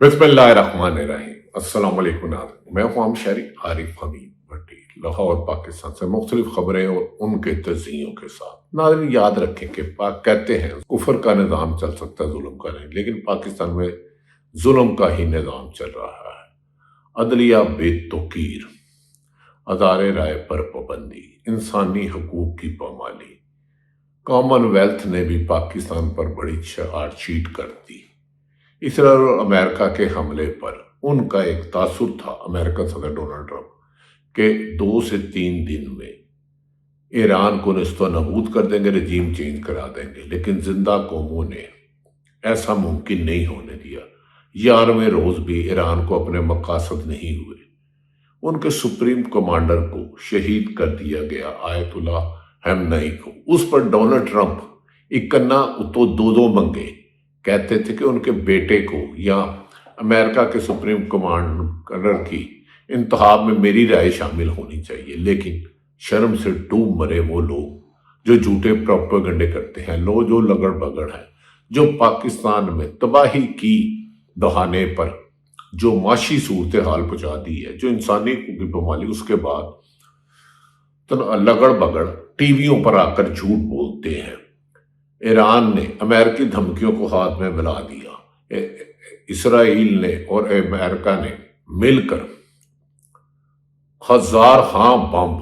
बिस्मिल्लाहिर्रहमानिर्रहीम। अस्सलाम वालेकुम नाज़रीन, मैं हूं शहरी आरिफ हमीद भट्टी, लाहौर पाकिस्तान से मुख्तलिफ खबरें और उनके तज्ज़ियों के साथ। नाज़रीन याद रखें कि पाक कहते हैं कुफर का निज़ाम चल सकता है, जुल्म का नहीं, लेकिन पाकिस्तान में जुल्म का ही निज़ाम चल रहा है। अदलिया बेतौकीर, अदारे राय पर पाबंदी, इंसानी हकूक की पामाली। कॉमनवेल्थ ने भी पाकिस्तान पर बड़ी चार्जशीट कर दी। इसराइल और अमेरिका के हमले पर उनका एक तासुर था, अमेरिकन सदर डोनाल्ड ट्रंप के 2 से 3 दिन में ईरान को निस्तो नबूद कर देंगे, रजीम चेंज करा देंगे, लेकिन जिंदा कौमों ने ऐसा मुमकिन नहीं होने दिया। 11वें रोज भी ईरान को अपने मकासद नहीं हुए। उनके सुप्रीम कमांडर को शहीद कर दिया गया, आयतुल्ला खमेनी को। उस पर डोनाल्ड ट्रंप इकन्ना तो दो मंगे, कहते थे कि उनके बेटे को या अमेरिका के सुप्रीम कमांडर की इंतखाब में मेरी राय शामिल होनी चाहिए। लेकिन शर्म से डूब मरे वो लोग जो झूठे प्रोपेगेंडे करते हैं, लोग जो लगड़ बगड़ है, जो पाकिस्तान में तबाही की दहाने पर जो माशी सूरत हाल पहुंचा दी है, जो इंसानी की बमाली, उसके बाद तो लगड़ बगड़ टीवियों पर आकर झूठ बोलते हैं। ईरान ने अमेरिकी धमकियों को हाथ में मिला दिया। इसराइल ने और अमेरिका ने मिलकर 1000 बम,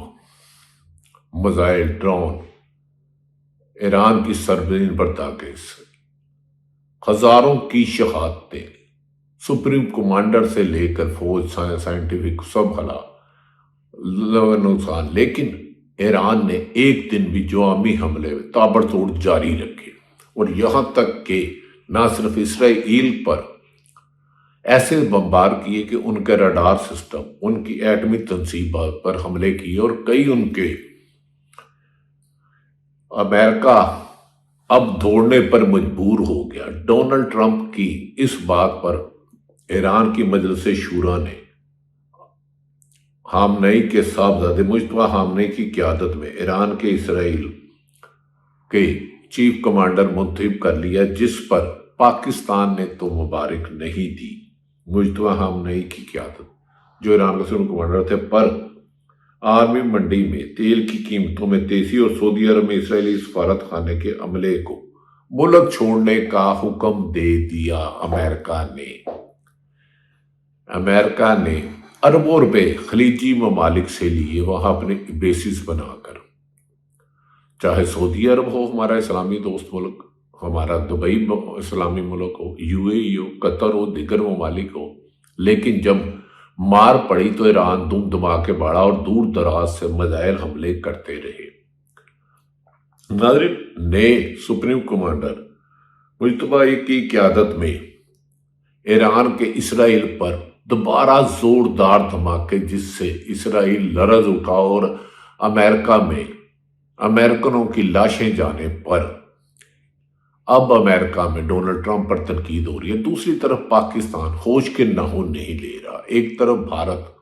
मिसाइल, ड्रोन ईरान की सरजमीन पर दागे। हजारों की शहादतें, सुप्रीम कमांडर से लेकर फौज, साइंटिफिक सब हला नुकसान। लेकिन ईरान ने एक दिन भी जवाबी हमले ताबड़तोड़ जारी रखे, और यहां तक कि ना सिर्फ इसराइल पर ऐसे बमबार किए कि उनके रडार सिस्टम, उनकी एटमी तंसीबात पर हमले किए, और कई उनके अमेरिका अब दौड़ने पर मजबूर हो गया। डोनाल्ड ट्रंप की इस बात पर ईरान की मजलिस शूरा ने खमेनी के साहबजादे मुज्तबा खमेनी की क़यादत में ईरान के इसराइल के चीफ कमांडर मुंतखब कर लिया, जिस पर पाकिस्तान ने तो मुबारक नहीं दी। मुज्तबा खमेनी की क़यादत, जो ईरान के सुप्रीम कमांडर थे, पर आर्मी मंडी में तेल की कीमतों में तेजी और सऊदी अरब में इसराइली सफारत खाने के अमले को मुल्क छोड़ने का हुक्म दे दिया। अमेरिका ने अरबों रुपए खलीजी ममालिक से लिए, वहां अपने बेसिस बनाकर, चाहे सऊदी अरब हो, हमारा इस्लामी दोस्त मुल्क, हमारा दुबई इस्लामी मुल्क हो, यूएई हो, कतर हो, दीगर ममालिक हो। लेकिन जब मार पड़ी तो ईरान दुम धमाके बढ़ा और दूर दराज से मिसाइल हमले करते रहे। नाज़रीन, नए सुप्रीम कमांडर मुज्तबा की क़यादत में ईरान के इसराइल पर दोबारा जोरदार धमाके, जिससे इसराइल लरज उठा और अमेरिका में अमेरिकनों की लाशें जाने पर अब अमेरिका में डोनाल्ड ट्रंप पर तनकीद हो रही है। दूसरी तरफ पाकिस्तान होश के नाखून नहीं ले रहा। एक तरफ भारत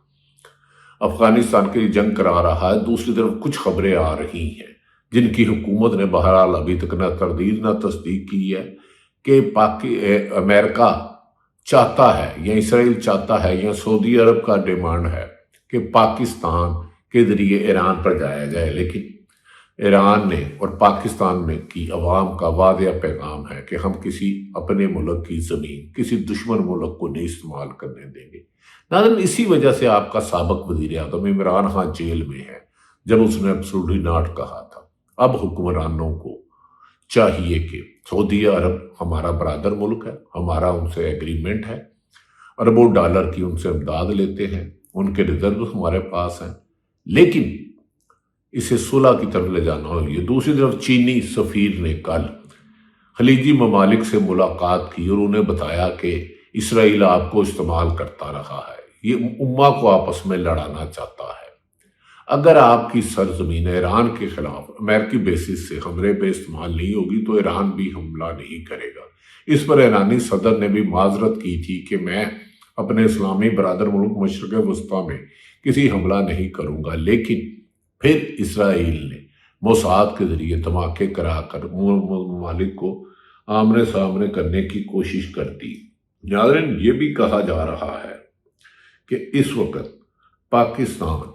अफगानिस्तान की जंग करा रहा है, दूसरी तरफ कुछ खबरें आ रही हैं जिनकी हुकूमत ने बहरहाल अभी तक न तरदीद न तस्दीक की है कि अमेरिका चाहता है या इसराइल चाहता है या सऊदी अरब का डिमांड है कि पाकिस्तान के जरिए ईरान पर जाया जाए। लेकिन ईरान ने और पाकिस्तान ने की अवाम का वादिया पैगाम है कि हम किसी अपने मुल्क की ज़मीन किसी दुश्मन मुल्क को नहीं इस्तेमाल करने देंगे। नाज़रीन, इसी वजह से आपका साबिक वज़ीर आज़म इमरान खान जेल में है, जब उसने एब्सोल्युटली नॉट कहा था। अब हुक्मरानों को चाहिए कि सऊदी अरब हमारा बरादर मुल्क है, हमारा उनसे एग्रीमेंट है, अरबों डॉलर की उनसे इमदाद लेते हैं, उनके रिजर्व हमारे पास हैं, लेकिन इसे सुलह की तरफ ले जाना होगी। दूसरी तरफ चीनी सफीर ने कल खलीजी ममालिक से मुलाकात की और उन्हें बताया कि इसराइल आपको इस्तेमाल करता रहा है, ये उम्मा को आपस में लड़ाना चाहता है। अगर आपकी सरजमीन ईरान के खिलाफ अमेरिकी बेसिस से हमले पे इस्तेमाल नहीं होगी तो ईरान भी हमला नहीं करेगा। इस पर ईरानी सदर ने भी माजरत की थी कि मैं अपने इस्लामी बरादर मुल्क मशरक़ वस्ता में किसी हमला नहीं करूंगा। लेकिन फिर इसराइल ने मोसाद के जरिए धमाके कराकर ममालिक को आमने सामने करने की कोशिश कर दी। नाज़रीन, ये भी कहा जा रहा है कि इस वक्त पाकिस्तान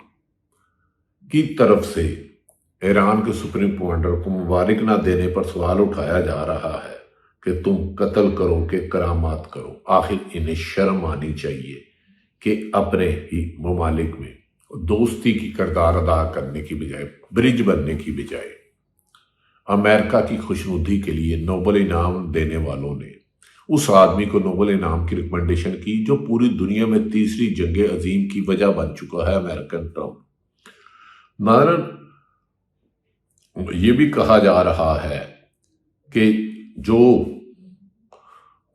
की तरफ से ईरान के सुप्रीम कमांडर को मुबारक ना देने पर सवाल उठाया जा रहा है कि तुम कत्ल करो कि करामात करो। आखिर इन्हें शर्म आनी चाहिए कि अपने ही ममालिक में दोस्ती की किरदार अदा करने की बजाय, ब्रिज बनने की बजाय, अमेरिका की खुशनुदी के लिए नोबेल इनाम देने वालों ने उस आदमी को नोबेल इनाम की रिकमेंडेशन की जो पूरी दुनिया में तीसरी जंग अजीम की वजह बन चुका है, अमेरिकन ट्रंप। नाज़रीन, ये भी कहा जा रहा है कि जो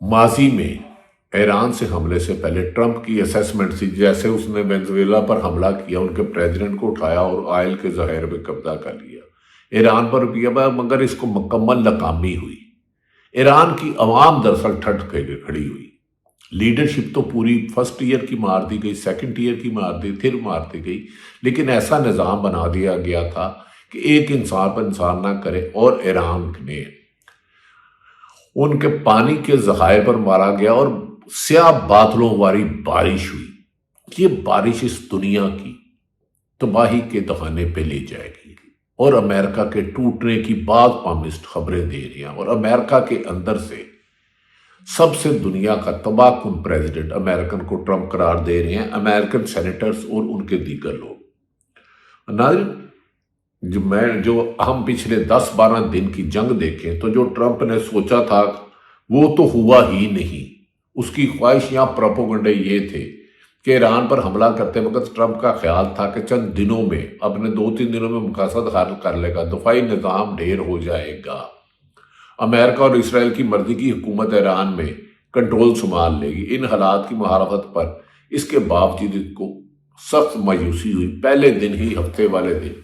माजी में ईरान से हमले से पहले ट्रंप की असेसमेंट थी, जैसे उसने वेनेजुएला पर हमला किया, उनके प्रेसिडेंट को उठाया और ऑयल के ज़खायर पे कब्जा कर लिया, ईरान पर किया, मगर इसको मुकम्मल नाकामी हुई। ईरान की अवाम दरअसल ठट खड़ी हुई। लीडरशिप तो पूरी फर्स्ट ईयर की मार दी गई, सेकंड ईयर की मार दी, फिर मार दी गई, लेकिन ऐसा निज़ाम बना दिया गया था कि एक इंसान पर इंसान ना करे। और ईरान ने उनके पानी के ज़खायर पर मारा गया और स्याह बादलों वाली बारिश हुई। ये बारिश इस दुनिया की तबाही के दहाने पे ले जाएगी और अमेरिका के टूटने की बाद पामिस्ट खबरें दे रही हैं। और अमेरिका के अंदर से सबसे दुनिया का तबाहकुन प्रेसिडेंट अमेरिकन को ट्रंप करार दे रहे हैं, अमेरिकन सेनेटर्स और उनके दीगर लोग। नाज़रीन, जो हम पिछले 10-12 दिन की जंग देखें तो जो ट्रंप ने सोचा था वो तो हुआ ही नहीं। उसकी ख्वाहिश या प्रोपोगंडे ये थे कि ईरान पर हमला करते वक्त ट्रंप का ख्याल था कि चंद दिनों में, अपने 2-3 दिनों में मकासद हासिल कर लेगा, दफाई निज़ाम ढेर हो जाएगा, अमेरिका और इसराइल की मर्जी की हुकूमत ईरान में कंट्रोल संभाल लेगी। इन हालात की मुहारफत पर इसके बावजूद इसको सख्त मायूसी हुई। पहले दिन ही, हफ्ते वाले दिन,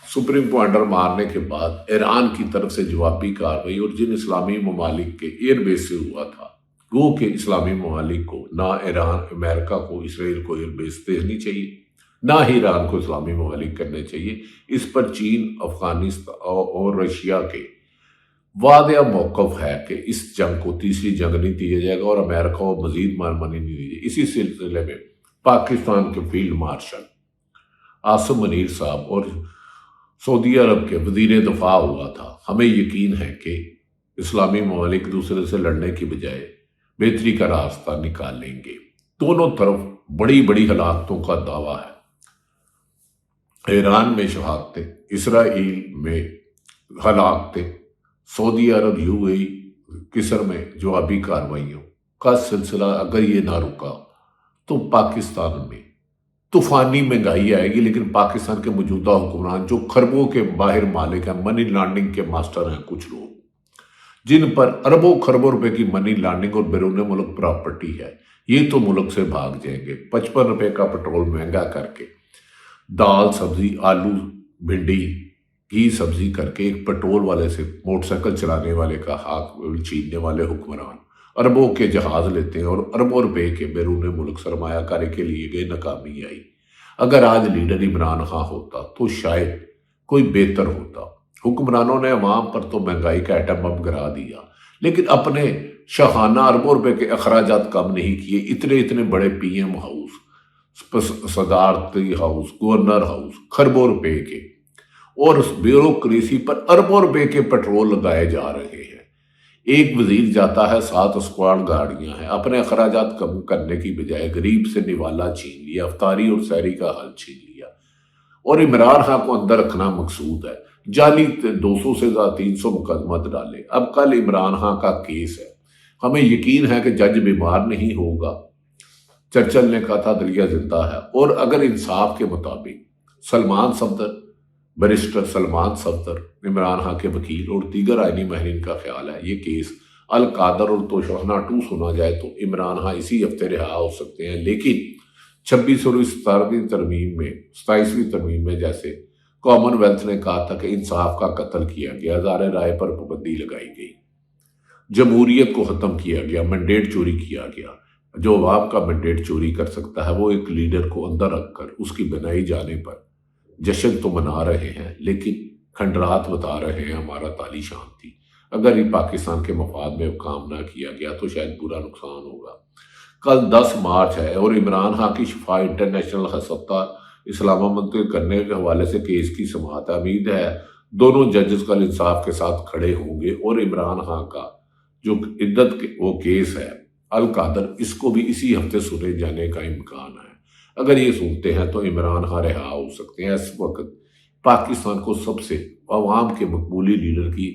सुप्रीम कमांडर मारने के बाद ईरान की तरफ से जवाबी कार्रवाई, और जिन इस्लामी ममालिक के एयरबेस से हुआ था, वो के इस्लामी ममालिक को, ना ईरान अमेरिका को इसराइल को एयरबेस देनी चाहिए, ना ही ईरान को इस्लामी ममालिक करने चाहिए। इस पर चीन, अफगानिस्तान और रशिया के वादे मौक़िफ़ है कि इस जंग को तीसरी जंग नहीं दिया जाएगा और अमेरिका को मजीद मारमानी नहीं दी जाएगी। इसी सिलसिले में पाकिस्तान के फील्ड मार्शल आसिम मुनीर साहब और सऊदी अरब के वज़ीर दफा हुआ था। हमें यकीन है कि इस्लामी ममालिक दूसरे से लड़ने की बजाय बेहतरी का रास्ता निकालेंगे। दोनों तरफ बड़ी बड़ी हलाकतों का दावा है। ईरान में शहादतें, इसराइल में हलाकतें, सऊदी अरब यूएई किसर में जवाबी कार्रवाइयों का सिलसिला अगर ये ना रुका तो पाकिस्तान में तूफानी महंगाई आएगी। लेकिन पाकिस्तान के मौजूदा हुक्मरान जो खरबों के बाहर मालिक हैं, मनी लॉन्ड्रिंग के मास्टर हैं, कुछ लोग जिन पर अरबों खरबों रुपए की मनी लॉन्ड्रिंग और बैरून मुल्क प्रॉपर्टी है, ये तो मुल्क से भाग जाएंगे। 55 रुपए का पेट्रोल महंगा करके, दाल, सब्जी, आलू, भिंडी, घी, सब्जी करके एक पेट्रोल वाले से, मोटरसाइकिल चलाने वाले का हाथ छीनने वाले हुक्मरान अरबों के जहाज लेते हैं और अरबों रुपए के बैरून मुल्क सरमायाकारी के लिए गए, नाकामी आई। अगर आज लीडर इमरान खान होता तो शायद कोई बेहतर होता। हुक्मरानों ने अवाम पर तो महंगाई का एटम बम गिरा दिया, लेकिन अपने शाहाना अरबों रुपए के अखराजात कम नहीं किए। इतने इतने बड़े पीएम हाउस, सदारती हाउस, गवर्नर हाउस, खरबों रुपए के, और उस ब्यूरोक्रेसी पर अरबों रुपए के पेट्रोल लगाए जा रहे हैं। एक वजीर जाता है, 7 स्क्वाड गाड़ियां हैं, अपने अखराजात कम करने की बजाय गरीब से निवाला छीन लिया, अफ्तारी और सहरी का हल छीन लिया, और इमरान खान को अंदर रखना मकसूद है। जाली 200 से ज्यादा 300 मुकदमा डाले। अब कल इमरान खान का केस है, हमें यकीन है कि जज बीमार नहीं होगा। चर्चिल ने कहा था दलिया जिंदा है, और अगर इंसाफ के मुताबिक सलमान सफदर, बैरिस्टर सलमान सफदर, इमरान खान के वकील और दीगर आईनी माहिरीन का ख्याल है ये केस अल कादर और तोशाना 2 सुना जाए तो इमरान खान इसी हफ्ते रिहा हो सकते हैं। लेकिन 26 और 27वीं तरमीम में जैसे कॉमनवेल्थ ने कहा था कि इंसाफ का कत्ल किया गया, ज़ाहिर राय पर पाबंदी लगाई गई, जमहूरियत को ख़त्म किया गया, मैंडेट चोरी किया गया। जो अवाम का मैंडेट चोरी कर सकता है वो एक लीडर को अंदर रखकर उसकी बनाई जाने पर जश्न तो मना रहे हैं, लेकिन खंडरात बता रहे हैं हमारा ताली शान थी। اگر یہ پاکستان کے مفاد میں کام نہ کیا گیا تو شاید برا نقصان ہوگا۔ کل 10 مارچ ہے اور عمران خان کی شفا انٹرنیشنل ہسپتال اسلام آباد منتقل کرنے کے حوالے سے کیس کی سماعت امید ہے دونوں ججز کل انصاف کے ساتھ کھڑے ہوں گے، اور عمران خان کا جو عدت وہ کیس ہے القادر، اس کو بھی اسی ہفتے سنے جانے کا امکان ہے۔ اگر یہ سنتے ہیں تو عمران خان رہا ہو سکتے ہیں۔ اس وقت پاکستان کو سب سے عوام کے مقبولی لیڈر کی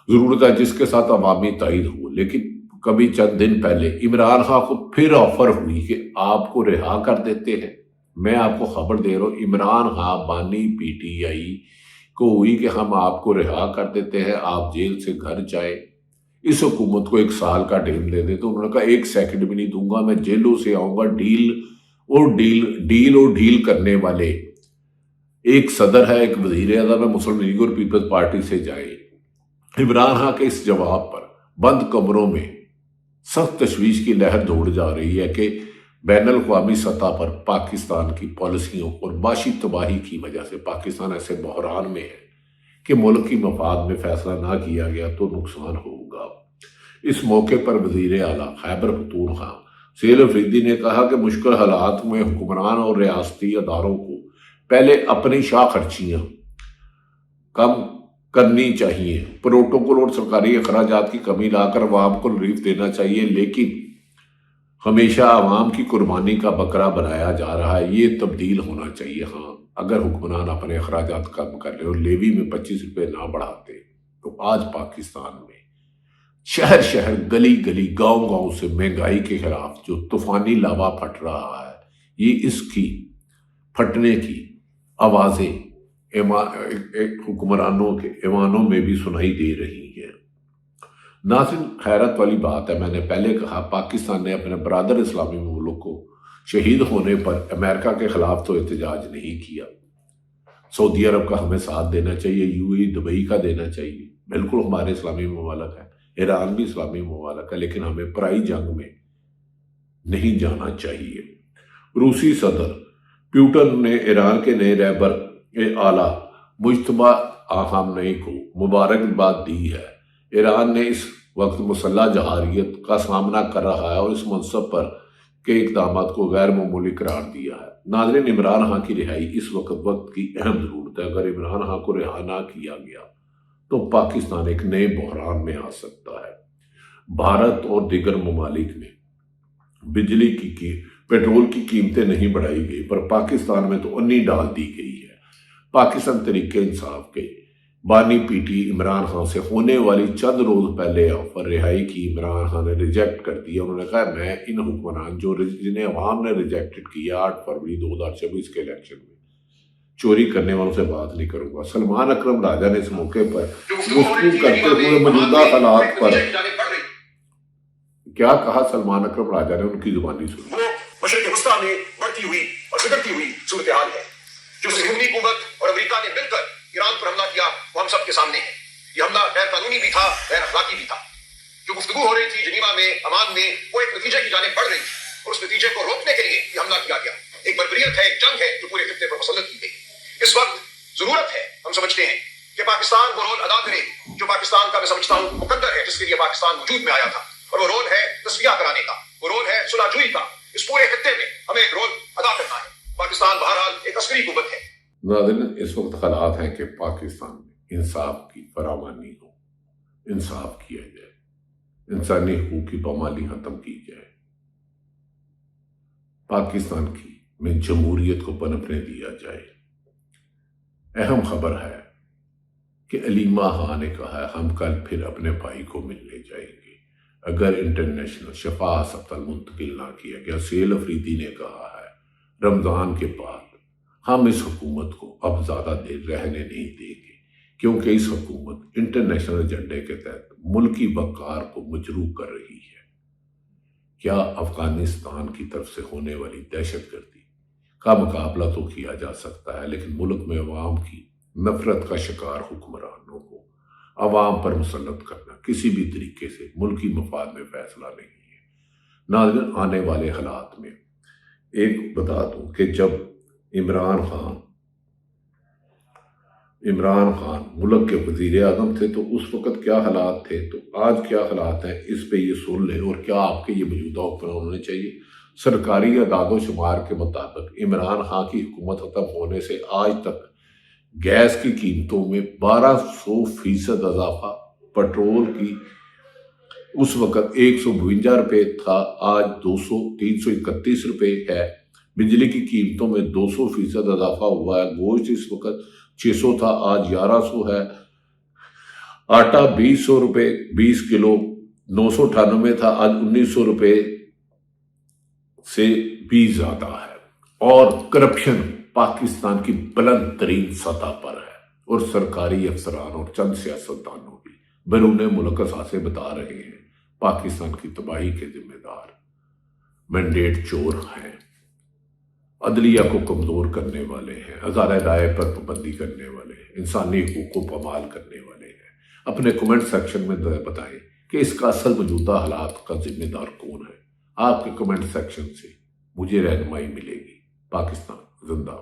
ضرورت ہے جس کے ساتھ عوامی تائید ہو، لیکن کبھی چند دن پہلے عمران خان کو پھر آفر ہوئی کہ آپ کو رہا کر دیتے ہیں۔ میں آپ کو خبر دے رہا ہوں، عمران خان بانی پی ٹی آئی کو ہوئی کہ ہم آپ کو رہا کر دیتے ہیں، آپ جیل سے گھر جائیں، اس حکومت کو 1 سال کا ٹائم دے دے۔ تو انہوں نے کہا 1 سیکنڈ بھی نہیں دوں گا، میں جیلوں سے آؤں گا۔ ڈیل اور ڈیل کرنے والے ایک صدر ہے، ایک وزیر اعظم ہے، مسلم لیگ اور پیپلز پارٹی سے جائے۔ عمران خان کے اس جواب پر بند کمروں میں سخت تشویش کی لہر دوڑ جا رہی ہے کہ بین الاقوامی سطح پر پاکستان کی پالیسیوں اور معاشی تباہی کی وجہ سے پاکستان ایسے بحران میں ہے کہ ملک کی مفاد میں فیصلہ نہ کیا گیا تو نقصان ہوگا۔ اس موقع پر وزیر اعلیٰ خیبر پختونخوا سہیل افریدی نے کہا کہ مشکل حالات میں حکمران اور ریاستی اداروں کو پہلے اپنی شاہ خرچیاں کم کرنی چاہیے، پروٹوکول اور سرکاری اخراجات کی کمی لا کر عوام کو ریلیف دینا چاہیے، لیکن ہمیشہ عوام کی قربانی کا بکرا بنایا جا رہا ہے، یہ تبدیل ہونا چاہیے۔ ہاں، اگر حکمران اپنے اخراجات کم کر لے اور لیوی میں 25 روپے نہ بڑھاتے تو آج پاکستان میں شہر شہر گلی گلی گاؤں گاؤں سے مہنگائی کے خلاف جو طوفانی لاوا پھٹ رہا ہے، یہ اس کی پھٹنے کی آوازیں حکمرانوں کے ایوانوں میں بھی سنائی دے رہی ہیں۔ ناظرین، حیرت والی بات ہے، میں نے پہلے کہا پاکستان نے اپنے برادر اسلامی ملک کو شہید ہونے پر امریکہ کے خلاف تو احتجاج نہیں کیا۔ سعودی عرب کا ہمیں ساتھ دینا چاہیے، یو اے ای، دبئی کا دینا چاہیے، بالکل ہمارے اسلامی ممالک ہے، ایران بھی اسلامی ممالک ہے، لیکن ہمیں پرائی جنگ میں نہیں جانا چاہیے۔ روسی صدر پیوٹن نے ایران کے نئے رہبر اعلیٰ مجتبیٰ خامنئی کو مبارکباد دی ہے۔ ایران نے اس وقت مسلح جارحیت کا سامنا کر رہا ہے اور اس منصب پر کے اقدامات کو غیر معمولی قرار دیا ہے۔ ناظرین، عمران خان کی رہائی اس وقت کی اہم ضرورت ہے۔ اگر عمران خان کو رہا نہ کیا گیا تو پاکستان ایک نئے بحران میں آ سکتا ہے۔ بھارت اور دیگر ممالک میں بجلی کی پیٹرول کی قیمتیں نہیں بڑھائی گئی، پر پاکستان میں تو انی ڈال دی گئی ہے۔ پاکستان تحریک انصاف کے بانی پی ٹی عمران خان سے ہونے والی چند روز پہلے آفر رہائی کی عمران خان نے ریجیکٹ کر دیا۔ انہوں نے کہا میں ان حکمران جنہیں عوام نے ریجیکٹڈ کیا 8 فروری 2024 کے الیکشن میں چوری کرنے والوں سے بات نہیں کروں گا۔ سلمان اکرم راجہ نے اس موقع پر گفتگو کرتے ہوئے موجودہ حالات پر کیا کہا؟ سلمان اکرم راجہ نے ان کی زبانی سنی۔ وہ مشرق وسطیٰ میں بڑھتی ہوئی اور بگڑتی ہوئی صورتحال ہے جو صہیونی حکومت اور امریکہ نے مل کر ایران پر حملہ کیا، وہ ہم سب کے سامنے ہے۔ یہ حملہ غیر قانونی بھی تھا، غیر اخلاقی بھی تھا۔ جو گفتگو ہو رہی تھی جنیوا میں، امان میں، وہ ایک نتیجے کی جانب بڑھ رہی تھی، اور اس نتیجے کو روکنے کے لیے یہ حملہ کیا گیا۔ ایک بربریت ہے، ایک جنگ ہے جو پورے خطے پر مسلط کی گئی۔ اس وقت ضرورت ہے، ہم سمجھتے ہیں کہ پاکستان وہ رول ادا کرے جو پاکستان کا میں سمجھتا ہوں مقدر ہے، جس کے لیے پاکستان وجود میں آیا تھا، اور وہ رول ہے تصفیہ کرانے کا، وہ رول ہے صلح جوئی کا۔ اس پورے خطے میں ہمیں ایک رول ادا کرنا ہے۔ پاکستان بہرحال ایک عسکری قوت ہے۔ ناظرین، اس وقت حالات ہیں کہ پاکستان میں انصاف کی فراوانی ہو، انصاف کیا جائے، انسانی حقوق کی پامالی ختم کی جائے، پاکستان کی میں جمہوریت کو پنپنے دیا جائے۔ اہم خبر ہے کہ علیمہ خان نے کہا ہے ہم کل پھر اپنے بھائی کو ملنے جائیں گے اگر انٹرنیشنل شفا ہسپتال منتقل نہ کیا گیا۔ سہیل افریدی نے کہا ہے رمضان کے بعد ہم اس حکومت کو اب زیادہ دیر رہنے نہیں دیں گے، کیونکہ اس حکومت انٹرنیشنل ایجنڈے کے تحت ملکی وقار کو مجروح کر رہی ہے۔ کیا افغانستان کی طرف سے ہونے والی دہشت گردی کا مقابلہ تو کیا جا سکتا ہے، لیکن ملک میں عوام کی نفرت کا شکار حکمرانوں کو عوام پر مسلط کرنا کسی بھی طریقے سے ملکی مفاد میں فیصلہ نہیں ہے۔ ناظرین، آنے والے حالات میں ایک بتا دوں کہ جب عمران خان عمران خان ملک کے وزیر اعظم تھے تو اس وقت کیا حالات تھے، تو آج کیا حالات ہیں، اس پہ یہ سن لیں، اور کیا آپ کے یہ موجودہ حکمران ہونے چاہیے۔ سرکاری اعداد و شمار کے مطابق عمران خان کی حکومت ختم ہونے سے آج تک گیس کی قیمتوں میں 1200% اضافہ، پٹرول کی اس وقت 152 روپے تھا، آج 331 روپے ہے، بجلی کی قیمتوں میں 200% اضافہ ہوا ہے، گوشت اس وقت 600 تھا، آج 1100 ہے، آٹا 2000 روپے 20 کلو 998 تھا، آج 1900 روپے سے بھی زیادہ ہے، اور کرپشن پاکستان کی بلند ترین سطح پر ہے، اور سرکاری افسران اور چند سیاستدانوں بھی بیرون ملک اثاثے بتا رہے ہیں پاکستان کی تباہی کے ذمہ دار مینڈیٹ چور ہیں، عدلیہ کو کمزور کرنے والے ہیں، ہزارہ رائے پر پابندی کرنے والے ہیں، انسانی حقوق کو پامال کرنے والے ہیں۔ اپنے کمنٹ سیکشن میں بتائیں کہ اس کا اصل موجودہ حالات کا ذمہ دار کون ہے۔ آپ کے کمنٹ سیکشن سے مجھے رہنمائی ملے گی۔ پاکستان زندہ۔